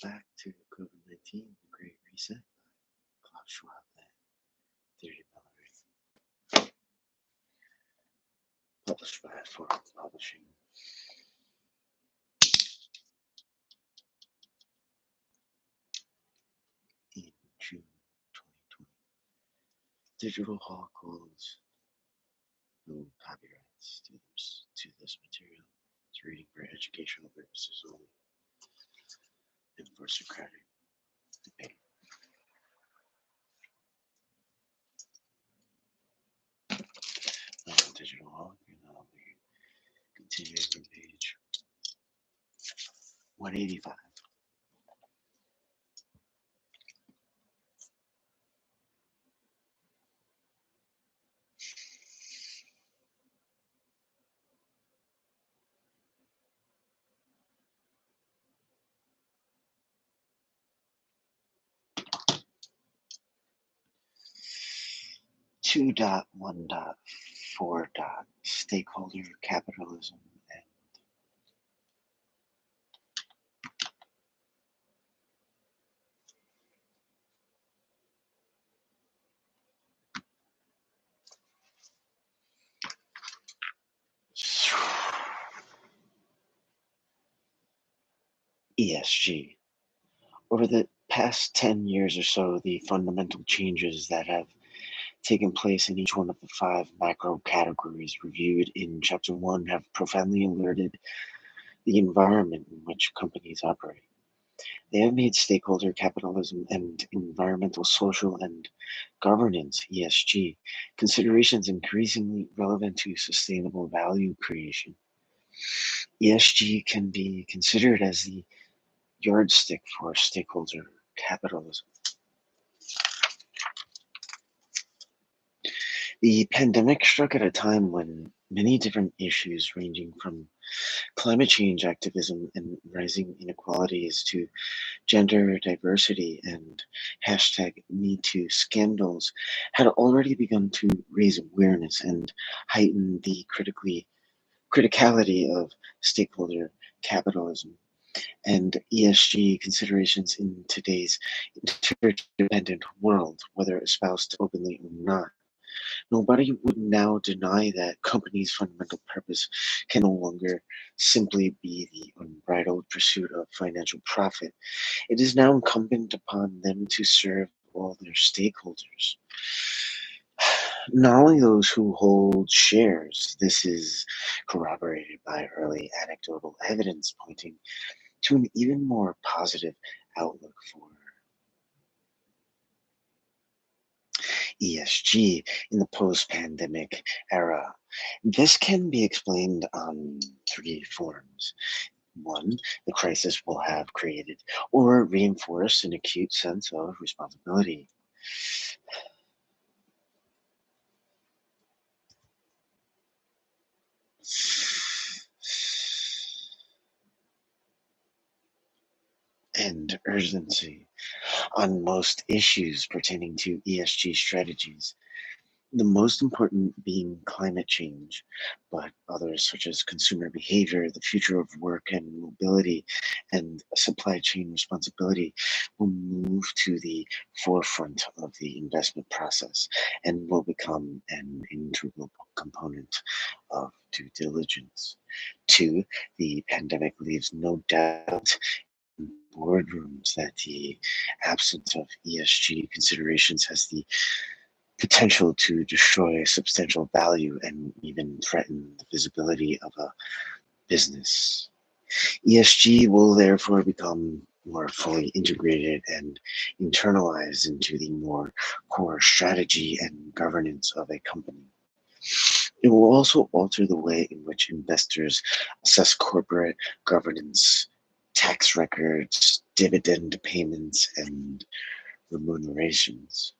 back to COVID-19, The Great Reset by Klaus Schwab and Theory Mallory, published by Forum Publishing. In June 2020. Digital Hawk holds no copyrights to this material. It's reading for educational purposes only and for Socratic debate. Digital Hawk, and I'll be continuing from page 185. Two dot one dot four dot stakeholder capitalism and ESG. Over the past 10 years or so, the fundamental changes that have taken place in each one of the 5 macro categories reviewed in Chapter 1 have profoundly alerted the environment in which companies operate. They have made stakeholder capitalism and environmental, social, and governance (ESG) considerations increasingly relevant to sustainable value creation. ESG can be considered as the yardstick for stakeholder capitalism. The pandemic struck at a time when many different issues ranging from climate change activism and rising inequalities to gender diversity and #MeToo scandals had already begun to raise awareness and heighten the criticality of stakeholder capitalism and ESG considerations in today's interdependent world, whether espoused openly or not. Nobody would now deny that companies' fundamental purpose can no longer simply be the unbridled pursuit of financial profit. It is now incumbent upon them to serve all their stakeholders. Not only those who hold shares, this is corroborated by early anecdotal evidence pointing to an even more positive outlook for ESG in the post-pandemic era. This can be explained on 3 forms. 1, the crisis will have created or reinforced an acute sense of responsibility. And urgency on most issues pertaining to ESG strategies. The most important being climate change, but others such as consumer behavior, the future of work and mobility, and supply chain responsibility will move to the forefront of the investment process and will become an integral component of due diligence. 2, the pandemic leaves no doubt in boardrooms that the absence of ESG considerations has the potential to destroy substantial value and even threaten the visibility of a business. ESG will therefore become more fully integrated and internalized into the more core strategy and governance of a company. It will also alter the way in which investors assess corporate governance, tax records, dividend payments, and remunerations.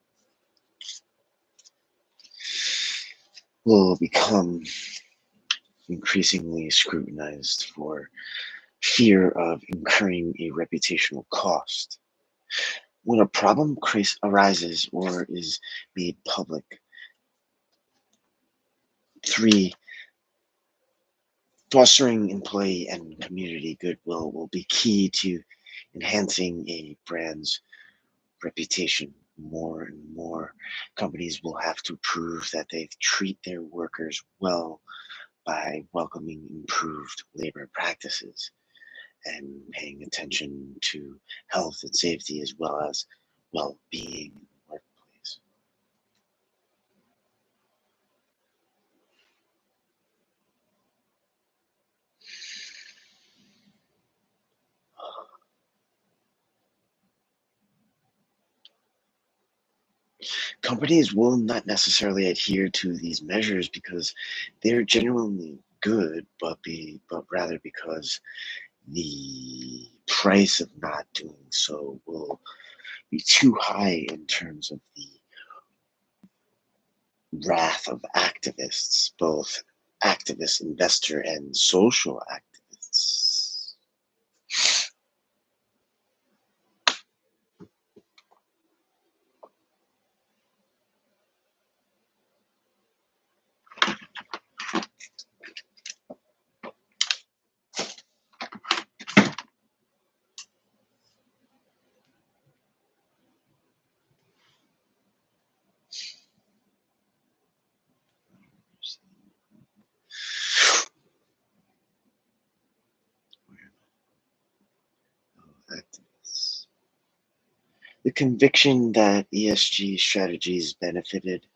Will become increasingly scrutinized for fear of incurring a reputational cost. When a problem arises or is made public. 3, fostering employee and community goodwill will be key to enhancing a brand's reputation. More and more companies will have to prove that they treat their workers well by welcoming improved labor practices and paying attention to health and safety as well as well-being in the workplace. Companies will not necessarily adhere to these measures because they're genuinely good, but rather because the price of not doing so will be too high in terms of the wrath of activists, both activist, investor, and social activists. Activists. The conviction that ESG strategies benefited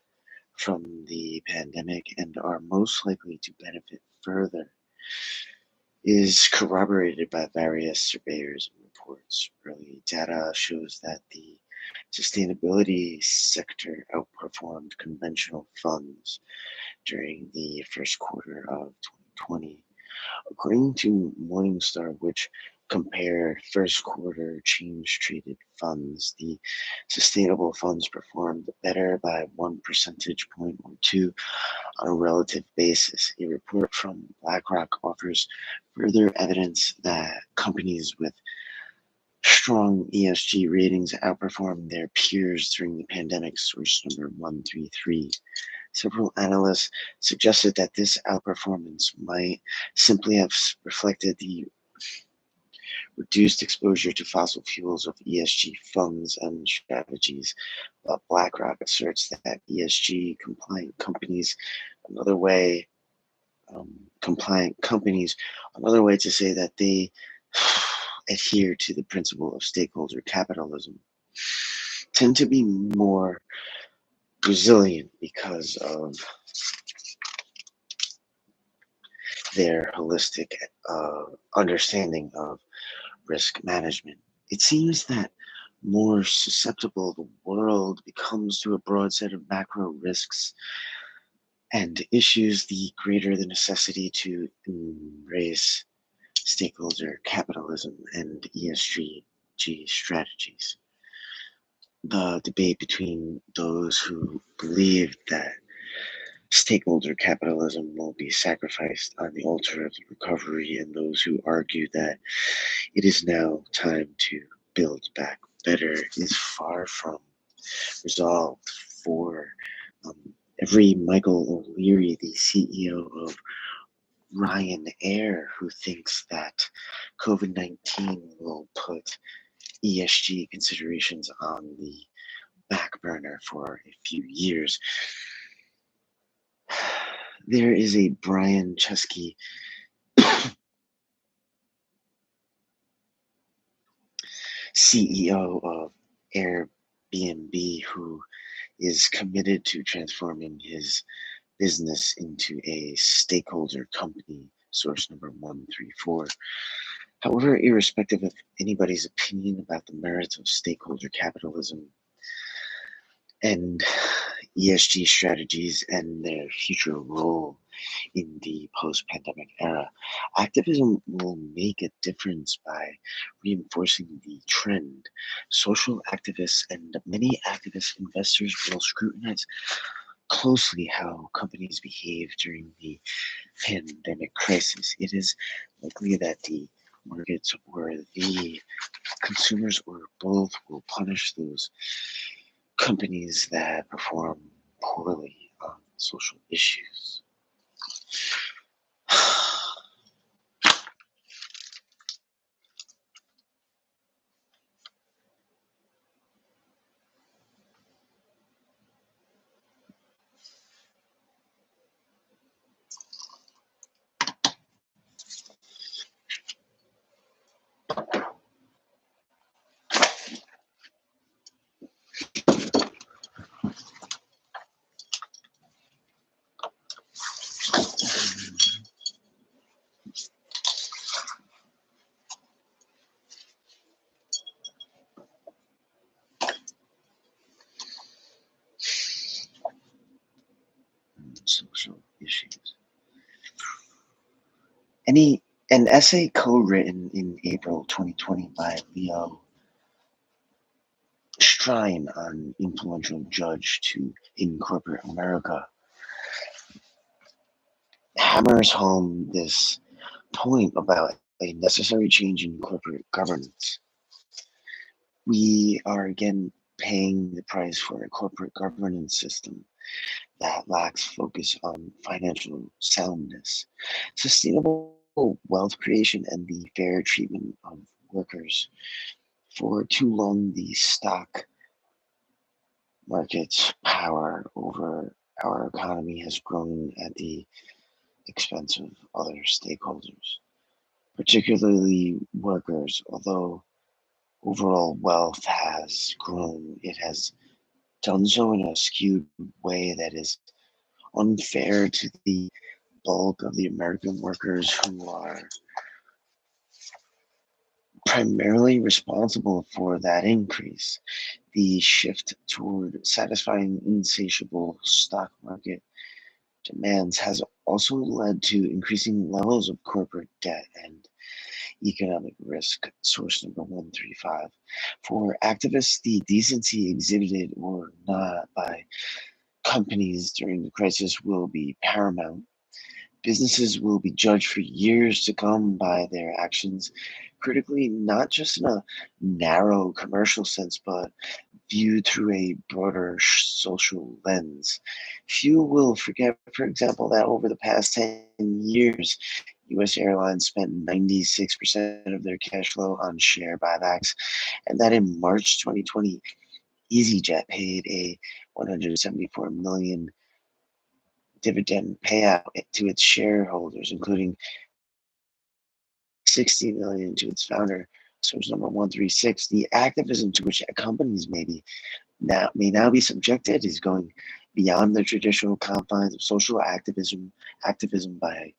from the pandemic and are most likely to benefit further is corroborated by various surveyors and reports. Early data shows that the sustainability sector outperformed conventional funds during the first quarter of 2020. According to Morningstar, which compared first quarter change traded funds, the sustainable funds performed better by 1 percentage point or two on a relative basis. A report from BlackRock offers further evidence that companies with strong ESG ratings outperformed their peers during the pandemic, source number 133. Several analysts suggested that this outperformance might simply have reflected the reduced exposure to fossil fuels of ESG funds and strategies. But BlackRock asserts that ESG compliant companies, another way, compliant companies, another way to say that they adhere to the principle of stakeholder capitalism, tend to be more resilient because of their holistic understanding of risk management. It seems that more susceptible the world becomes to a broad set of macro risks and issues, the greater the necessity to embrace stakeholder capitalism and ESG strategies. The debate between those who believe that stakeholder capitalism will be sacrificed on the altar of the recovery and those who argue that it is now time to build back better is far from resolved. For um, every Michael O'Leary, the CEO of Ryanair, who thinks that COVID 19 will put ESG considerations on the back burner for a few years, there is a Brian Chesky, CEO of Airbnb, who is committed to transforming his business into a stakeholder company, source number 134. However, irrespective of anybody's opinion about the merits of stakeholder capitalism and ESG strategies and their future role in the post pandemic era, activism will make a difference by reinforcing the trend. Social activists and many activist investors will scrutinize closely how companies behave during the pandemic crisis. It is likely that the markets or the consumers or both will punish those companies that perform poorly on social issues. Any An essay co-written in April 2020 by Leo Strine, an influential judge in corporate America, hammers home this point about a necessary change in corporate governance. We are again paying the price for a corporate governance system that lacks focus on financial soundness, sustainable wealth creation, and the fair treatment of workers. For too long, the stock market's power over our economy has grown at the expense of other stakeholders, particularly workers. Although overall wealth has grown, it has done so in a skewed way that is unfair to the bulk of the American workers who are primarily responsible for that increase. The shift toward satisfying insatiable stock market demands has also led to increasing levels of corporate debt and economic risk. Source number 135. For activists, the decency exhibited or not by companies during the crisis will be paramount. Businesses will be judged for years to come by their actions, critically, not just in a narrow commercial sense, but viewed through a broader social lens. Few will forget, for example, that over the past 10 years, US Airlines spent 96% of their cash flow on share buybacks, and that in March 2020, EasyJet paid a 174 million dividend payout to its shareholders, including 60 million to its founder. Source number 136. The activism to which companies may now be subjected is going beyond the traditional confines of social activism by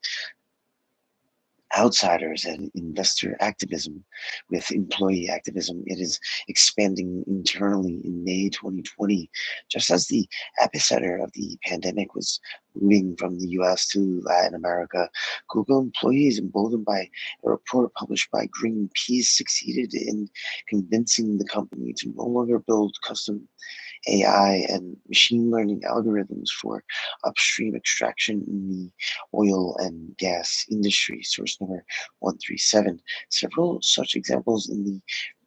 outsiders and investor activism with employee activism. It is expanding internally. In May 2020, just as the epicenter of the pandemic was moving from the US to Latin America. Google employees, emboldened by a report published by Greenpeace, succeeded in convincing the company to no longer build custom AI and machine learning algorithms for upstream extraction in the oil and gas industry. Source number 137. Several such examples in the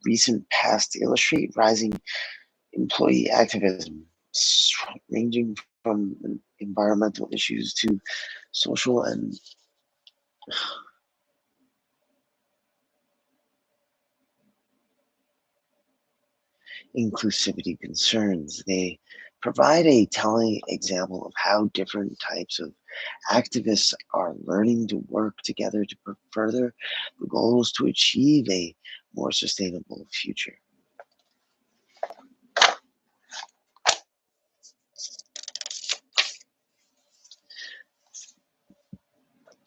recent past illustrate rising employee activism, ranging from environmental issues to social and inclusivity concerns. They provide a telling example of how different types of activists are learning to work together to further the goals to achieve a more sustainable future.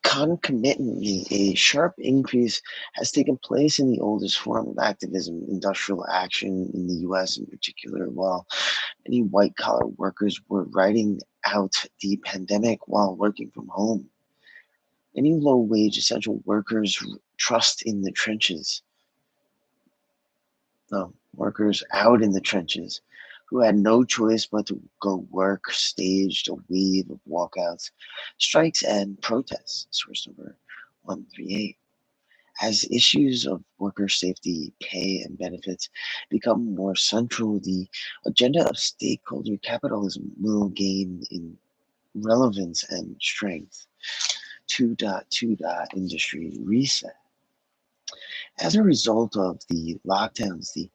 Concomitantly, a sharp increase has taken place in the oldest form of activism, industrial action in the US in particular, while many white collar workers were riding out the pandemic while working from home. Many low wage essential workers trust in the trenches, no, workers out in the trenches who had no choice but to go work, staged a wave of walkouts, strikes, and protests. Source number 138. As issues of worker safety, pay, and benefits become more central, the agenda of stakeholder capitalism will gain in relevance and strength. 2.2. Industry reset. As a result of the lockdowns, the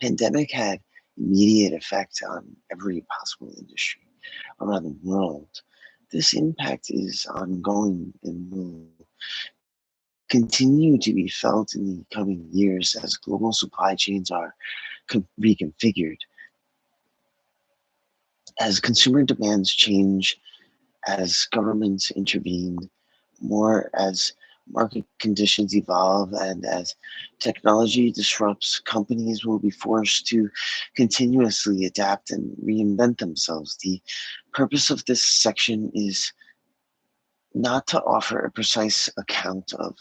pandemic had immediate effect on every possible industry around the world. This impact is ongoing and will continue to be felt in the coming years as global supply chains are reconfigured, as consumer demands change, as governments intervene more, as market conditions evolve, and as technology disrupts. Companies will be forced to continuously adapt and reinvent themselves. The purpose of this section is not to offer a precise account of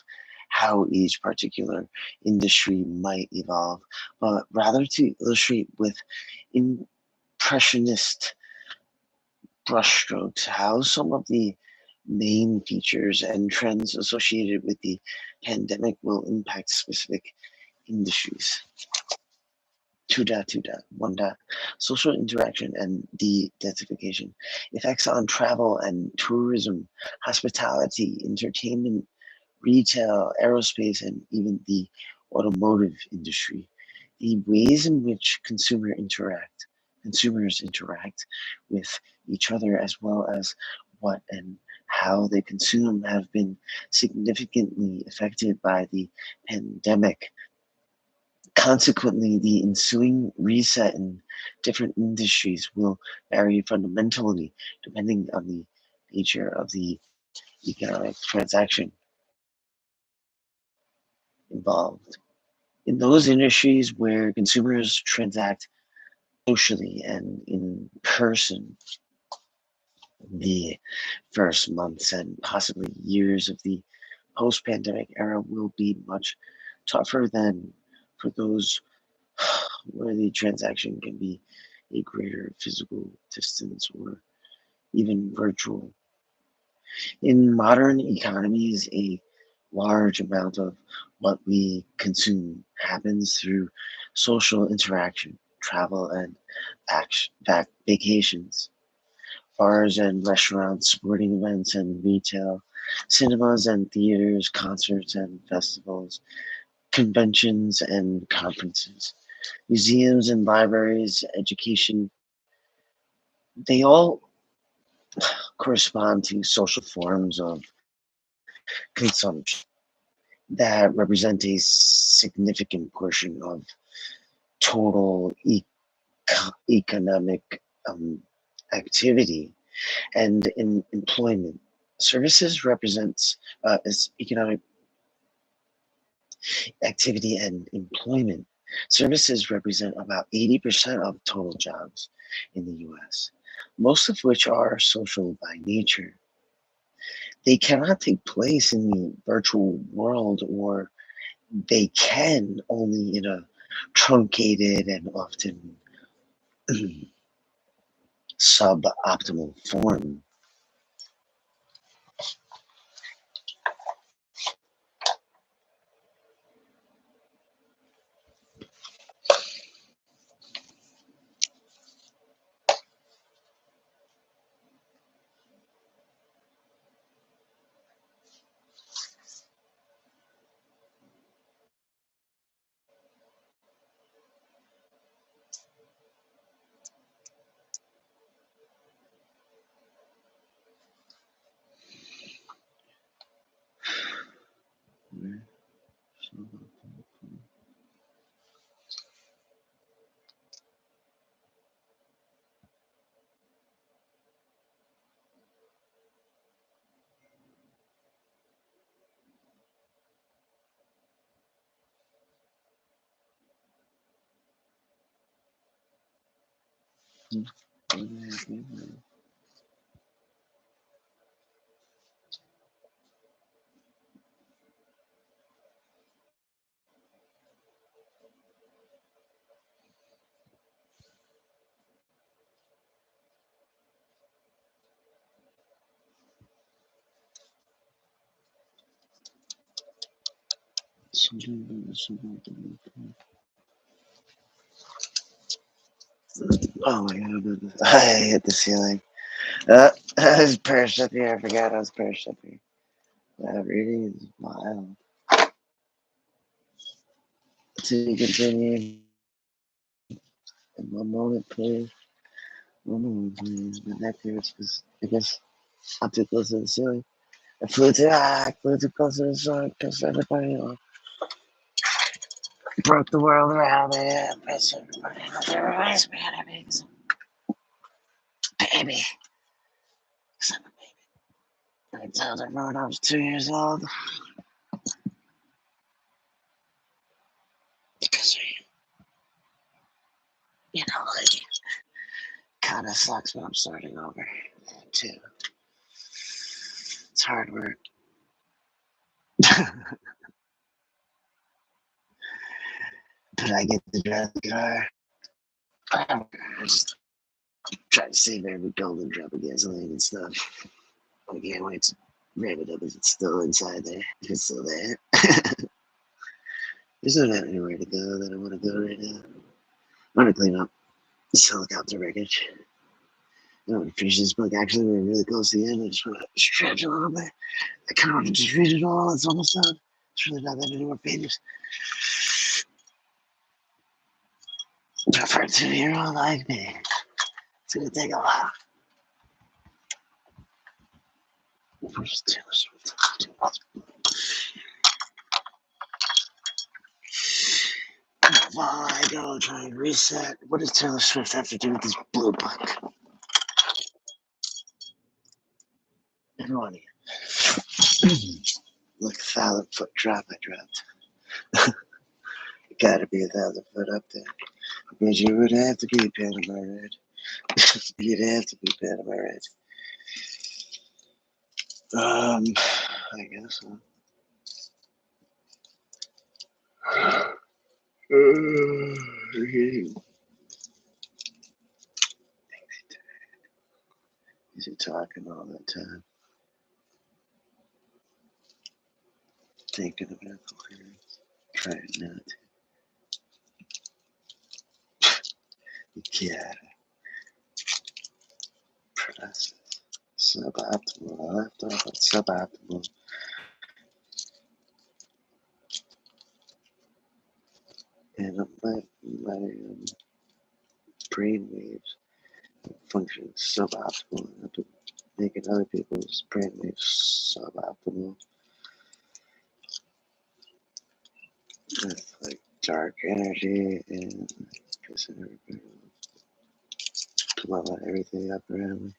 how each particular industry might evolve, but rather to illustrate with impressionist brushstrokes how some of the main features and trends associated with the pandemic will impact specific industries. Two dot two dot one dot social interaction and de-densification, effects on travel and tourism, hospitality, entertainment, retail, aerospace, and even the automotive industry. The ways in which consumers interact with each other, as well as what and how they consume, have been significantly affected by the pandemic. Consequently, the ensuing reset in different industries will vary fundamentally depending on the nature of the economic transaction involved. In those industries where consumers transact socially and in person, the first months and possibly years of the post pandemic era will be much tougher than for those where the transaction can be a greater physical distance or even virtual. In modern economies, a large amount of what we consume happens through social interaction, travel, and vacations. Bars and restaurants, sporting events and retail, cinemas and theaters, concerts and festivals, conventions and conferences, museums and libraries, education, they all correspond to social forms of consumption that represent a significant portion of total economic activity and in employment. Services represents as economic activity and employment. Services represent about 80% of total jobs in the US, most of which are social by nature. They cannot take place in the virtual world, or they can only in a truncated and often suboptimal form. Oh my god, I hit the ceiling. I was perched up here. I forgot I was perched up here. That really is wild. To continue in one moment, please. One moment, please. My neck hurts because I guess I'm too close to the ceiling. I flew too close to the ceiling because everybody broke the world around me. And pissed everybody off. Everybody's mad at me 'cause I'm a baby. 'Cause I'm a baby. I told everyone I was 2 years old. Because, like, kind of sucks, but I'm starting over too. It's hard work. But I get to drive the car. I just try to save every golden drop of gasoline and stuff. I can't wait to rev it up if it's still inside there. If it's still there. There's not anywhere to go that I want to go right now. I want to clean up this helicopter wreckage. I want to finish this book. Actually, we're really close to the end. I just want to stretch a little bit. I kind of want to just read it all. It's almost done. It's really not that many more pages. But for 2-year-old like me, it's going to take a while. Where's Taylor Swift? While I go try and reset, what does Taylor Swift have to do with this blue book? Everyone, look, 1,000-foot drop I dropped. Gotta be 1,000 foot up there. Because you would have to be Panama Red. You'd have to be Panama Red. I guess so. Is he talking all the time? Thinking about coherence. Trying not to. You gotta process. Suboptimal. I left off at suboptimal. And my brain waves function suboptimal. I've been making other people's brain waves suboptimal with like dark energy and pissing everybody off, blowing everything up around me.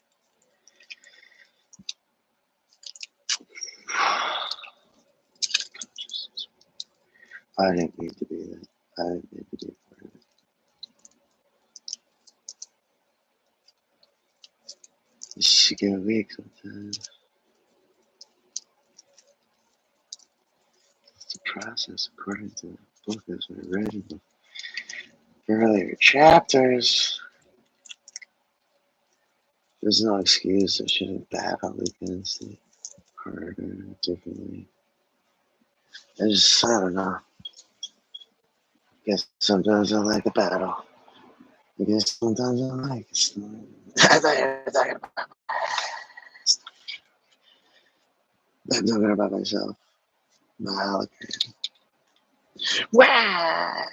I didn't mean to be that. I didn't mean to be a part of it. You should get weak sometimes. It's a process according to the book as I read in the earlier chapters. There's no excuse. I should have battled against it harder, differently. I don't know. Guess sometimes I like a battle. I guess sometimes I like a storm. I thought you were talking about. I'm talking about myself. My hologram. Wow!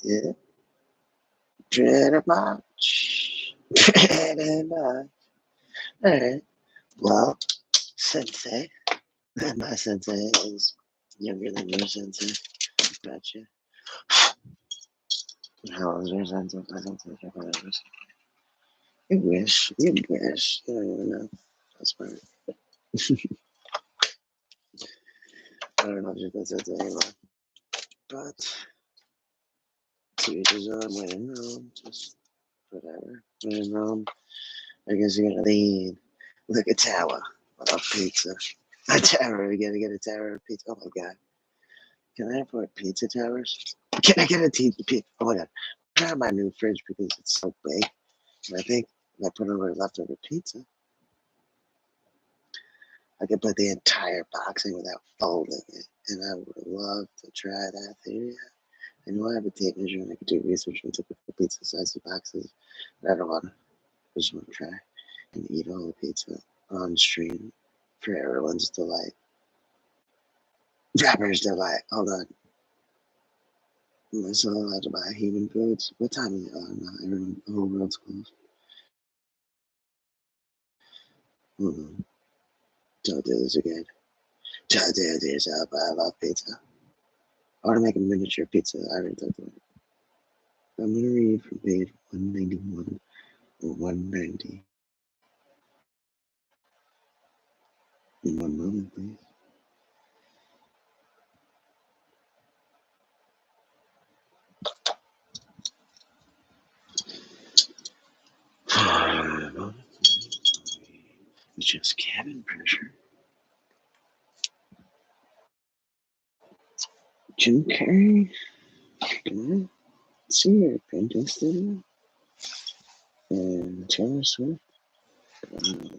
Yeah. Pretty much. Pretty much. Alright. Well, Sensei. My sensei is younger than your sensei. Gotcha. How old is your sensei? My sensei is whatever. You wish. You wish. You don't even know. That's smart. I don't know if you're good sensei anymore. But to each his own. When in Rome, just whatever. When in Rome, I guess you're gonna lean. Look, a tower of pizza. A tower. We're gonna get a tower of pizza. Oh my god. Can I afford pizza towers? Can I get a pizza? Oh my god. I have my new fridge because it's so big. And I think if I put over leftover pizza, I could put the entire box in without folding it. And I would love to try that theory out. I know I have a tape measure and I could do research on typical pizza sizes boxes, but I don't want to. I just want to try and eat all the pizza on stream for everyone's delight. Rapper's delight. Hold on. Am I still allowed to buy human foods? What time is it? Oh, no, everyone, the whole world's closed. Mm-hmm. Don't do this again. Don't do this. I love pizza. I want to make a miniature pizza. I already talked about it. I'm going to read from page 191 or 190. In one moment, please. just cabin pressure. Jim Carrey, come on, see your painting studio, and Taylor Swift. Uh,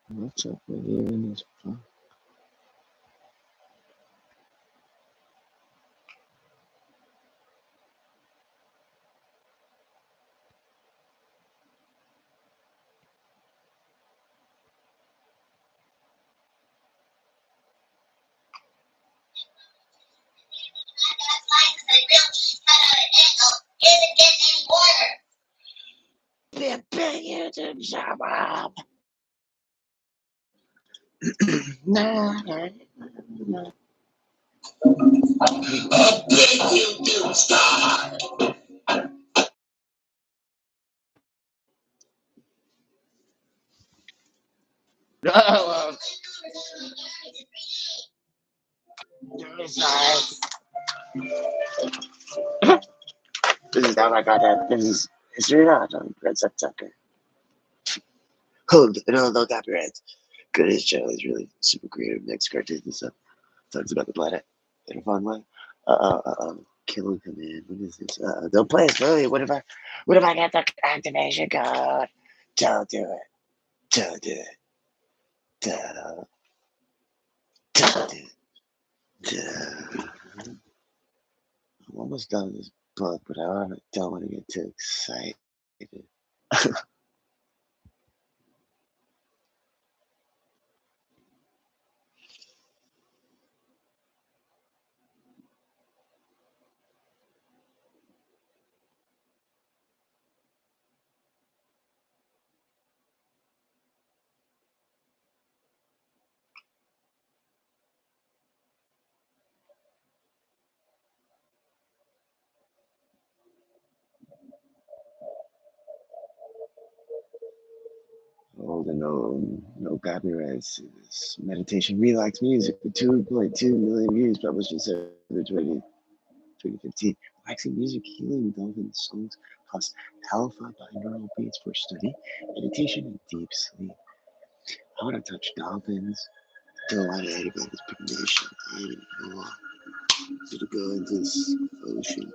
what's up with you in this? The big YouTube job. Nah, nah, nah. Oh, sorry. This is how I got that. This is not on Red Tucker. Oh, no copyrights. Good his show is really super creative, makes cartoons and stuff. Talks about the planet in a fun way. Killing command. What is this? Don't play it slowly. What if I get the activation code? Don't do it. Don't do it. Don't, don't do it. I'm almost done with this book, but don't want to get too excited. Oh, no copyrights. It's meditation relax music with 2.2 million views published in September 2015. Relaxing music, healing dolphin songs plus alpha binaural beats for study, meditation, and deep sleep. I want to touch dolphins. Don't want to anybody this pigmentation. I want to go into this ocean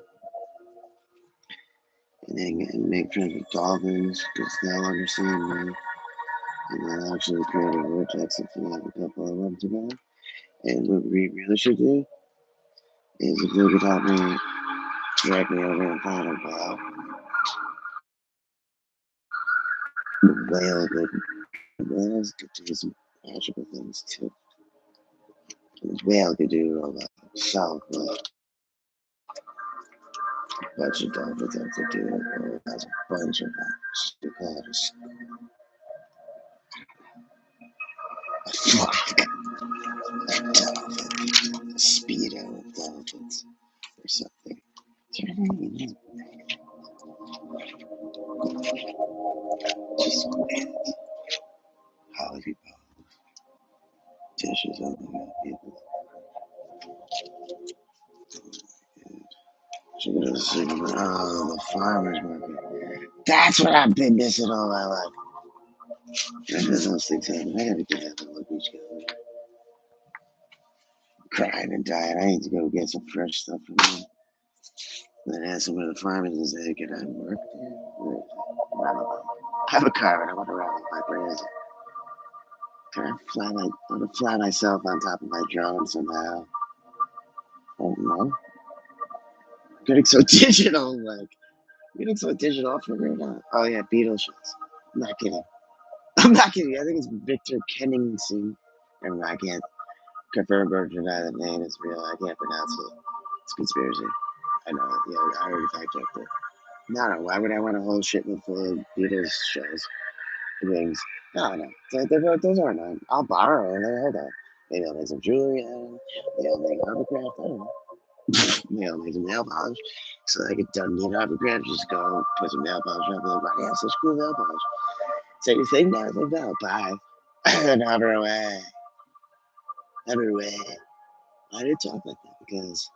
and make friends with dolphins because they'll understand me. And they'll actually create a vortex if you have a couple of them together. And what we really should do is if you could help me drag me over and find a whale, the whale could, whales could do some magical things too. And the whale could do all that south, but a bunch of dolphins have to do it. Or it has a bunch of them. They call it a dolphin, a speedo of dolphins or something. Just Holly dishes on the people. She goes to the farmer's market. That's what I've been missing all my life. Those things happen. I gotta get out of the beach, crying and dying. I need to go get some fresh stuff from them. Then ask them where the farm is and say, can I work there? Where is it? Roundabout. I have a car and I want to ride my where is it? Can I want to fly myself on top of my drone somehow? Oh no. Getting so digital, like getting so digital for right now. Oh yeah, Beatles shows. I'm not kidding. I'm not kidding. I think it's Victor Kenningson. And I can't confirm or deny the name is real. I can't pronounce it. It's conspiracy. I know it. Yeah, I already fact checked it. No, why would I want a whole shipment full of Beatles shows? Rings. No. Those aren't mine. I'll borrow them. Hold on. Maybe I'll make some jewelry out of them. Maybe I'll make hovercraft. I don't know. Maybe I'll make some nail polish. So I could done need hovercraft. Just go put some nail polish on. Like, wow, yeah, such cool nail polish. So you think now? Like, no, bye. And hover away. Hover away. I did talk like that because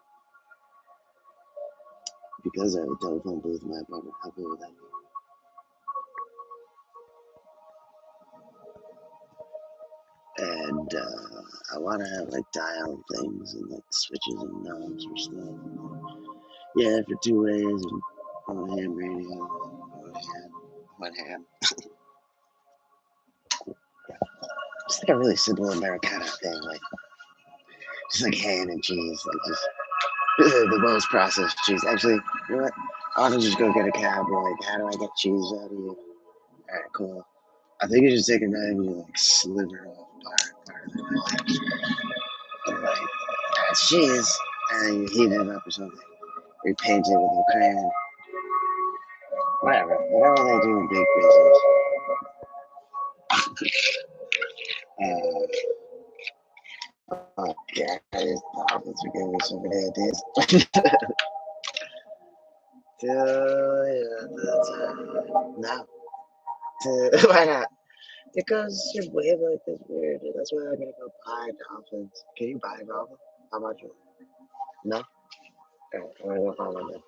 I have a telephone booth in my apartment. How cool would that be? and I want to have like dial things and like switches and knobs for stuff. Yeah, for two ways and one ham radio, one ham. Just like a really simple Americana thing, like just like ham and cheese, like just the most processed cheese. Actually, you know what? I'll just go get a cab. We're like, how do I get cheese out of you? All right, cool. I think you just take a knife and you like sliver off part of the knife, and like that's cheese, and then you heat it up or something. Or you paint it with a crayon. Whatever they do in big business. Oh God, these dolphins are giving me so many ideas. No. Why not? Because your wavelength is weird. That's why I'm gonna go buy dolphins. Can you buy a dolphin? How much? No? Alright, I'm gonna go buy one then.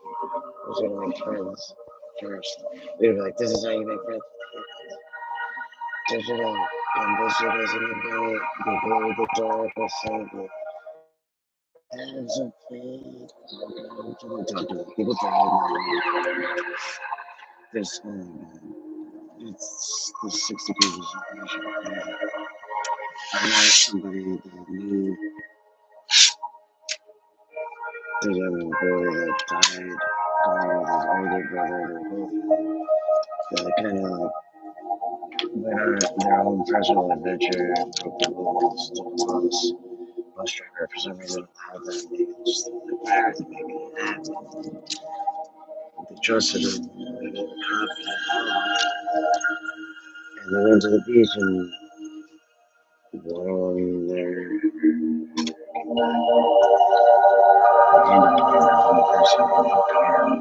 I'm just gonna make friends first. They're like, this is how you make friends. Digital, and this shit is in the day. You go with the dark or something. There's a fate. People drive now. There's, oh my God. There's 60 pages of information. I met somebody that knew the young boy that died going with his older brother. They kind of like went on their own personal adventure, broke the rules, took us. Bus driver for some reason allowed them. They just required to make it happen. They trusted him. They were confident. And they went to the beach and while they're handing over one person in the car,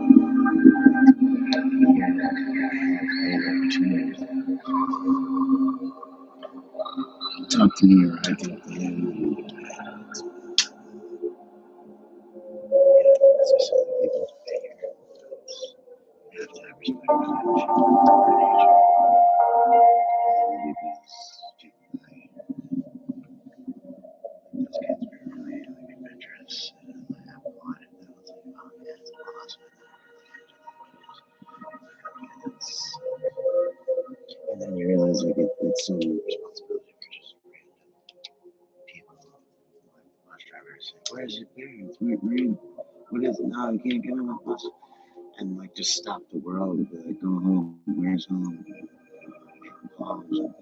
talk to me or I talk to him. As I said, people figure you have to have respect for nature because those kids were really like adventurous and like have a lot of them. It's like, oh yeah, it's awesome. And then you realize like it's some responsibility for just random people, like bus drivers. Like, where's your parents? What is it? No, you can't get on the bus. And like just stop the world and be like, go home. Where's home? Home or something.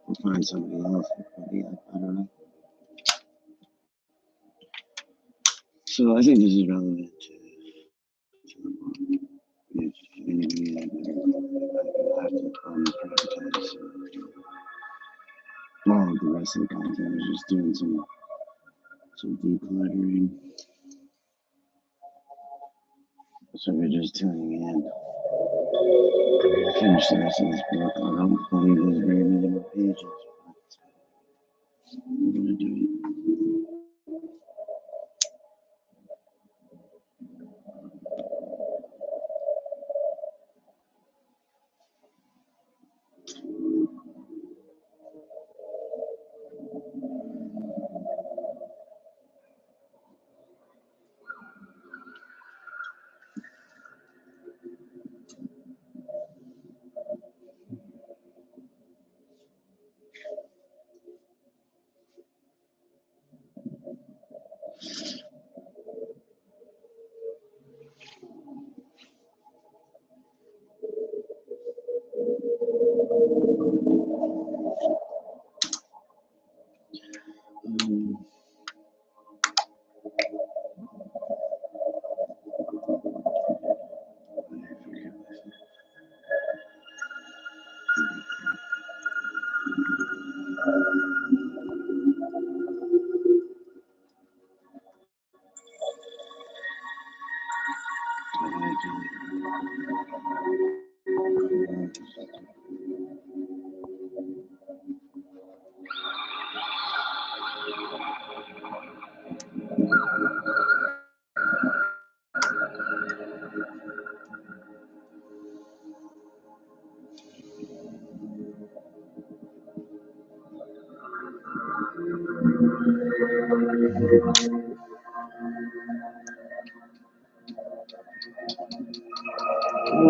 We'll find somebody else. But yeah, I don't know. So I think this is relevant to the book. If anybody have to privatize all of the rest of the content, I was just doing some decluttering. So we're just tuning in. I'm gonna finish the rest of this book. I don't believe there's very many more pages, but I'm gonna do it. Um, If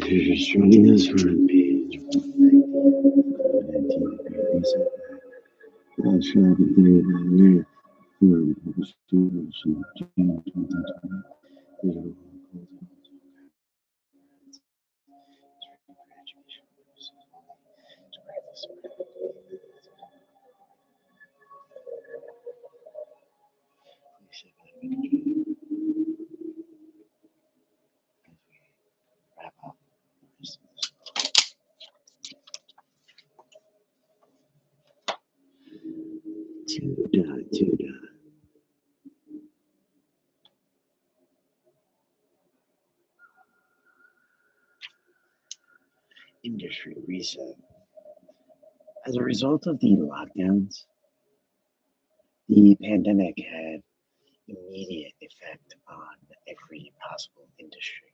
you're just joining us from page 119 reset, I'll share the day that live for publishing June 2020. Digital education purposes only. To practice Tuda. Industry reset. As a result of the lockdowns, the pandemic had immediate effect on every possible industry.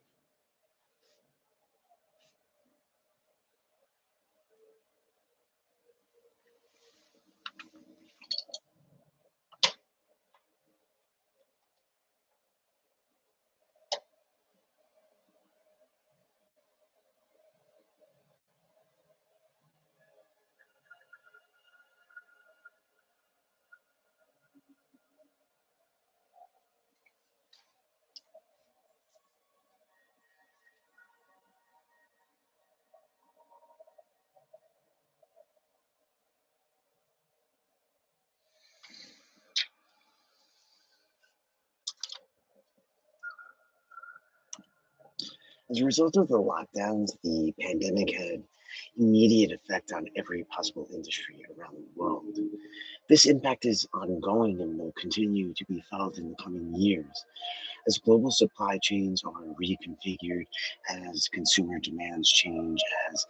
As a result of the lockdowns, the pandemic had immediate effect on every possible industry around the world. This impact is ongoing and will continue to be felt in the coming years as global supply chains are reconfigured, as consumer demands change, as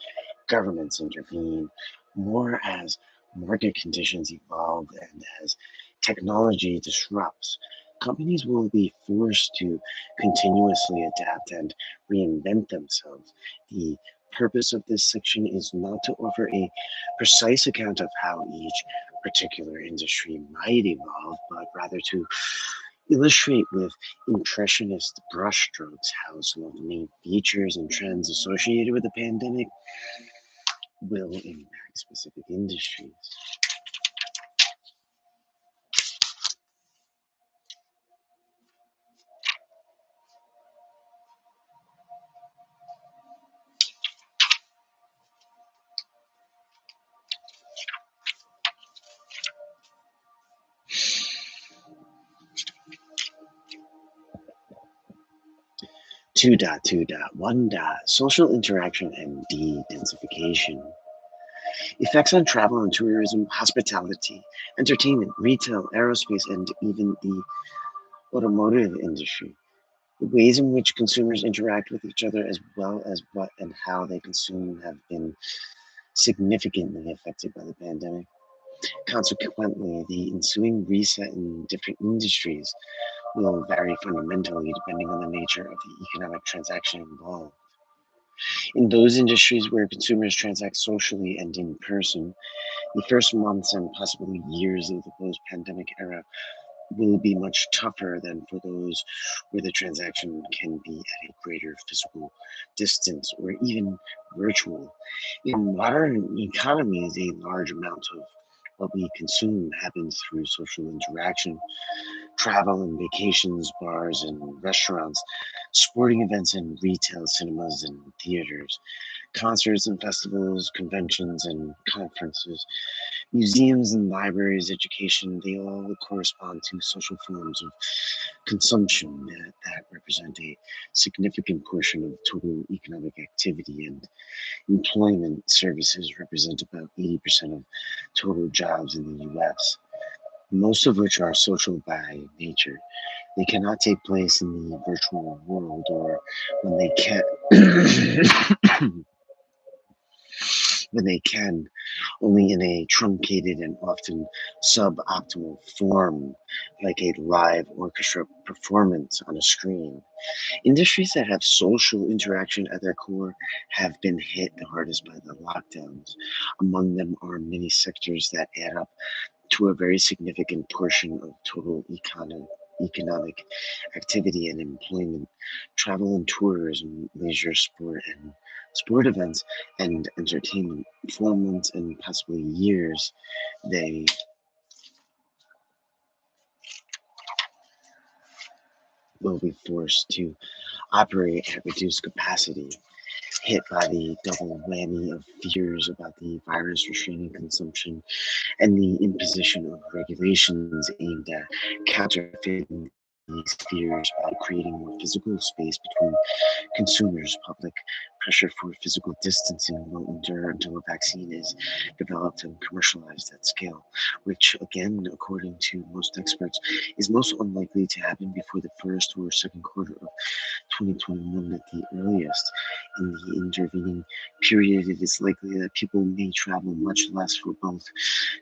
governments intervene, more as market conditions evolve, and as technology disrupts. Companies will be forced to continuously adapt and reinvent themselves. The purpose of this section is not to offer a precise account of how each particular industry might evolve, but rather to illustrate with impressionist brushstrokes how some of the main features and trends associated with the pandemic will impact specific industries. 2.2.1. Social interaction and de-densification. Effects on travel and tourism, hospitality, entertainment, retail, aerospace, and even the automotive industry. The ways in which consumers interact with each other, as well as what and how they consume, have been significantly affected by the pandemic. Consequently, the ensuing reset in different industries will vary fundamentally depending on the nature of the economic transaction involved. In those industries where consumers transact socially and in person, the first months and possibly years of the post pandemic era will be much tougher than for those where the transaction can be at a greater physical distance or even virtual. In modern economies, a large amount of what we consume happens through social interaction, travel and vacations, bars and restaurants, sporting events and retail, cinemas and theaters, concerts and festivals, conventions and conferences, museums and libraries, education, they all correspond to social forms of consumption that represent a significant portion of total economic activity, and employment services represent about 80% of total jobs in the US, most of which are social by nature. They cannot take place in the virtual world, or when they can, when they can, only in a truncated and often suboptimal form, like a live orchestra performance on a screen. Industries that have social interaction at their core have been hit the hardest by the lockdowns. Among them are many sectors that add up to a very significant portion of total economic activity and employment, travel and tourism, leisure, sport, and sport events, and entertainment. For months and possibly years, they will be forced to operate at reduced capacity, hit by the double whammy of fears about the virus restraining consumption and the imposition of regulations aimed at counterfeiting these fears by creating more physical space between consumers, public pressure for physical distancing will endure until a vaccine is developed and commercialized at scale, which, again, according to most experts, is most unlikely to happen before the first or second quarter of 2021 at the earliest. In the intervening period, it is likely that people may travel much less for both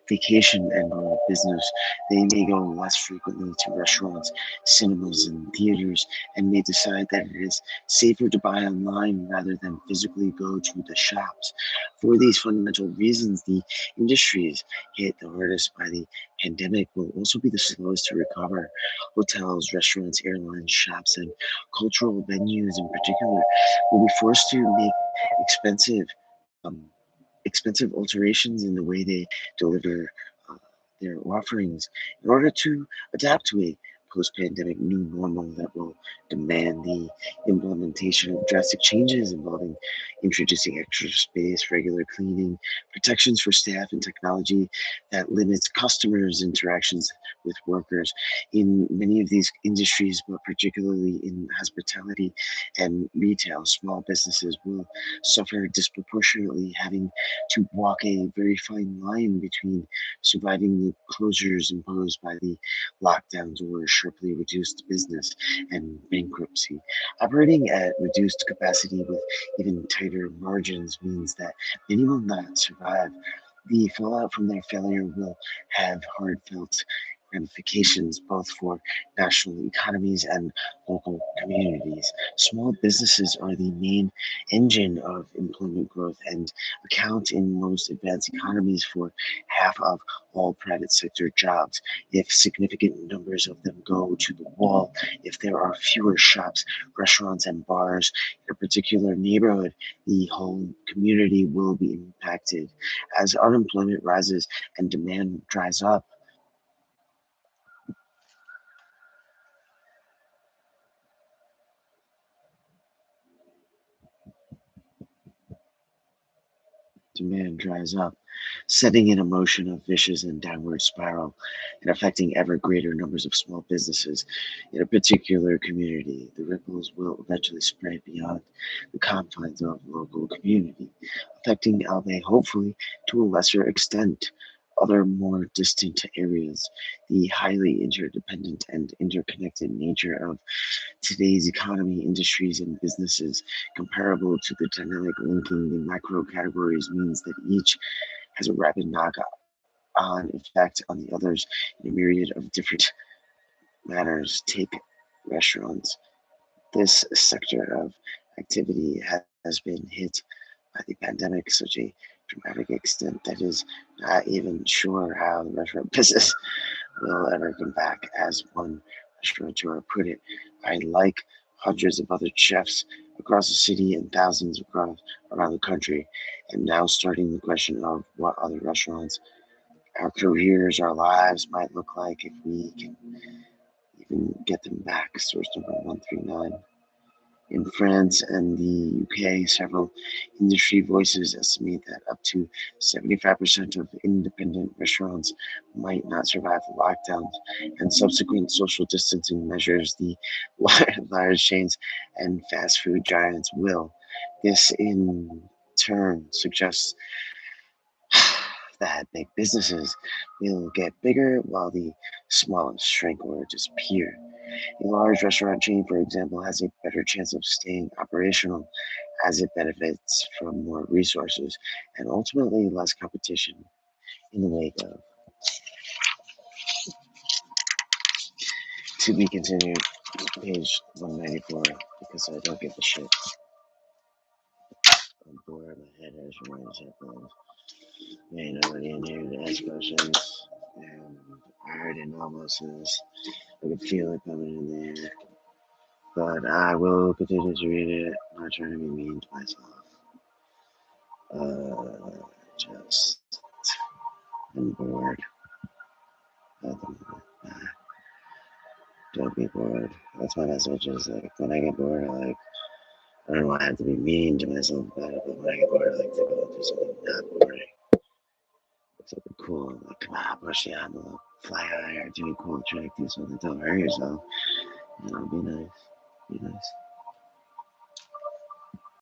vacation and or business. They may go less frequently to restaurants, cinemas, and theaters, and may decide that it is safer to buy online rather than physically go to the shops. For these fundamental reasons, the industries hit the hardest by the pandemic will also be the slowest to recover. Hotels, restaurants, airlines, shops, and cultural venues in particular will be forced to make expensive um, expensive alterations in the way they deliver uh, their offerings in order to adapt to a post-pandemic new normal that will demand the implementation of drastic changes involving introducing extra space, regular cleaning, protections for staff, and technology that limits customers' interactions with workers. In many of these industries, but particularly in hospitality and retail, small businesses will suffer disproportionately, having to walk a very fine line between surviving the closures imposed by the lockdowns or sharply reduced business and bankruptcy. Operating at reduced capacity with even tighter margins means that many will not survive. The fallout from their failure will have heartfelt ramifications both for national economies and local communities. Small businesses are the main engine of employment growth and account in most advanced economies for half of all private sector jobs. If significant numbers of them go to the wall, if there are fewer shops, restaurants, and bars in a particular neighborhood, the whole community will be impacted. As unemployment rises and demand dries up, setting in a motion of vicious and downward spiral and affecting ever greater numbers of small businesses in a particular community. The ripples will eventually spread beyond the confines of local community, affecting Albay hopefully to a lesser extent other more distant areas. The highly interdependent and interconnected nature of today's economy, industries, and businesses, comparable to the dynamic linking the macro categories, means that each has a rapid knock-on effect on the others in a myriad of different manners. Take restaurants. This sector of activity has been hit by the pandemic to such a dramatic extent that is not even sure how the restaurant business will ever come back. As one restaurateur put it, I like hundreds of other chefs across the city and thousands across around the country, and now starting the question of what other restaurants, our careers, our lives might look like if we can even get them back. Source number 139. In France and the UK, several industry voices estimate that up to 75% of independent restaurants might not survive the lockdowns and subsequent social distancing measures. The large chains and fast food giants will. This, in turn, suggests that big businesses will get bigger while the smallest shrink or disappear. A large restaurant chain, for example, has a better chance of staying operational as it benefits from more resources and ultimately less competition in the wake of. To be continued, page 194, because I don't give a shit. I'm bored, my head hurts from all these headphones. Ain't nobody in here to ask questions, and I already know most of this. I can feel it coming in there. But I will continue to read it. I'm not trying to be mean to myself. Just I'm bored. Uh, don't be bored. That's my message. Is like when I get bored, I don't know why I have to be mean to myself about it, but when I get bored, I like to go do something not boring. Something cool. Like come on, push the envelope, fly higher, do a cool trick, do something. Don't hurt yourself. Be nice. Be nice.